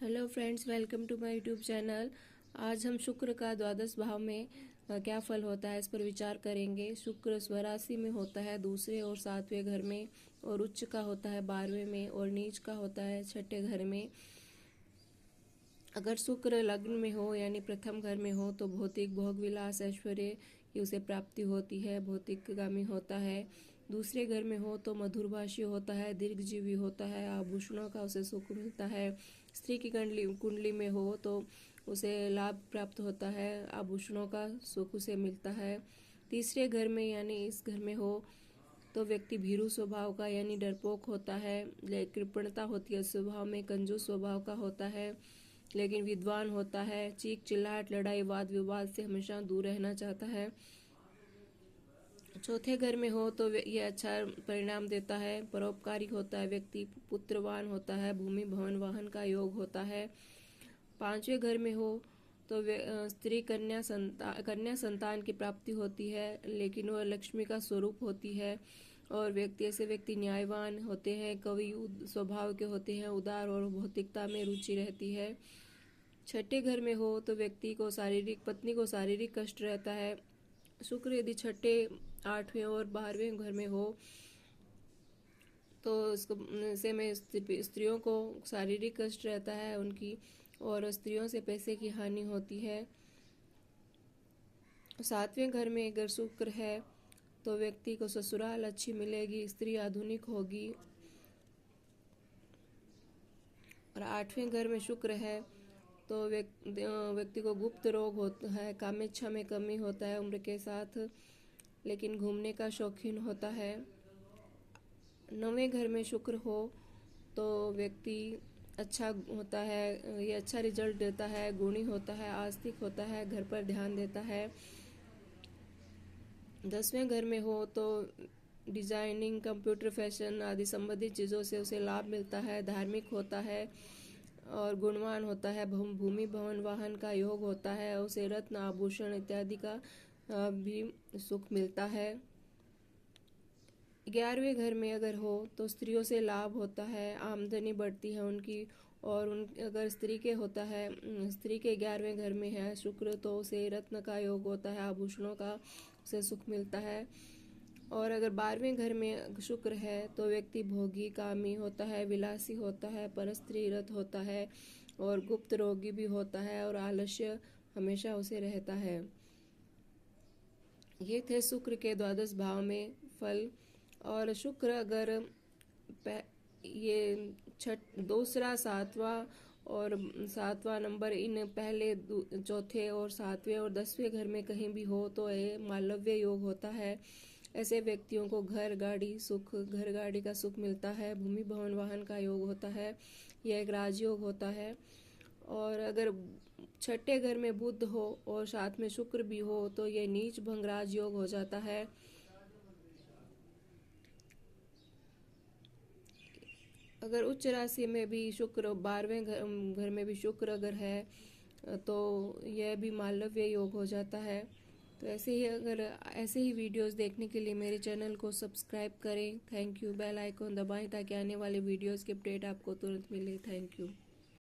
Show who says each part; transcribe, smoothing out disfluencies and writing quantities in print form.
Speaker 1: Hello friends, welcome to my YouTube channel. आज हम शुक्र का द्वादश भाव में क्या फल होता है इस पर विचार करेंगे। शुक्र स्वराशि में होता है दूसरे और सातवें घर में, और उच्च का होता है 12वें में, और नीच का होता है छठे घर में। अगर शुक्र लग्न में हो यानी प्रथम घर में हो तो भौतिक भोग विलास ऐश्वर्य की उसे प्राप्ति होती है, भौतिकगामी होता है। दूसरे घर में हो तो मधुरभाषी होता है, दीर्घजीवी होता है, आभूषणों का उसे सुख मिलता है। स्त्री की कुंडली में हो तो उसे लाभ प्राप्त होता है, आभूषणों का सुख उसे मिलता है। तीसरे घर में यानी इस घर में हो तो व्यक्ति भीरू स्वभाव का यानी डरपोक होता है, कृपणता होती है स्वभाव में, कंजूस स्वभाव का होता है, लेकिन विद्वान होता है। चीख चिल्लाहट लड़ाई वाद विवाद से हमेशा दूर रहना चाहता है। चौथे घर में हो तो यह अच्छा परिणाम देता है, परोपकारी होता है, व्यक्ति पुत्रवान होता है, भूमि भवन वाहन का योग होता है। पांचवें घर में हो तो स्त्री कन्या संतान की प्राप्ति होती है, लेकिन वह लक्ष्मी का स्वरूप होती है। और ऐसे व्यक्ति न्यायवान होते हैं, कवि स्वभाव के होते हैं, उदार और भौतिकता में रुचि रहती है। छठे घर में हो तो पत्नी को शारीरिक कष्ट रहता है। शुक्र यदि छठे, आठवें और 12वें घर में हो तो इससे में स्त्रियों को शारीरिक कष्ट रहता है उनकी, और स्त्रियों से पैसे की हानि होती है। सातवें घर में अगर शुक्र है तो व्यक्ति को ससुराल अच्छी मिलेगी, स्त्री आधुनिक होगी। और आठवें घर में शुक्र है तो व्यक्ति को गुप्त रोग होता है, कामेच्छा में कमी होता है उम्र के साथ, लेकिन घूमने का शौकीन होता है। नौवें घर में शुक्र हो तो व्यक्ति अच्छा होता है, ये अच्छा रिजल्ट देता है, गुणी होता है, आस्तिक होता है, घर पर ध्यान देता है। 10वें घर में हो तो डिजाइनिंग, कंप्यूटर, फैशन आदि संबंधित चीज़ों से उसे लाभ मिलता है, धार्मिक होता है और गुणवान होता है, भूमि भवन वाहन का योग होता है, उसे रत्न आभूषण इत्यादि का भी सुख मिलता है। 11वें घर में अगर हो तो स्त्रियों से लाभ होता है, आमदनी बढ़ती है उनकी, और अगर स्त्री के 11वें घर में है शुक्र तो उसे रत्न का योग होता है, आभूषणों का उसे सुख मिलता है। और अगर 12वें घर में शुक्र है तो व्यक्ति भोगी कामी होता है, विलासी होता है, परस्त्री रत होता है, और गुप्त रोगी भी होता है, और आलस्य हमेशा उसे रहता है। ये थे शुक्र के द्वादश भाव में फल। और शुक्र अगर ये दूसरा, सातवां नंबर इन पहले, चौथे और सातवें और 10वें घर में कहीं भी हो तो ये मालव्य योग होता है। ऐसे व्यक्तियों को घर गाड़ी का सुख मिलता है, भूमि भवन वाहन का योग होता है, यह एक राजयोग होता है। और अगर छठे घर में बुध हो और साथ में शुक्र भी हो तो यह नीच भंग राजयोग हो जाता है। अगर उच्च राशि में भी शुक्र, 12वें घर में भी शुक्र अगर है तो यह भी मालव्य योग हो जाता है। तो ऐसे ही वीडियोस देखने के लिए मेरे चैनल को सब्सक्राइब करें। Thank you. बेल आइकॉन दबाएं ताकि आने वाले वीडियोस के अपडेट आपको तुरंत मिले। Thank you.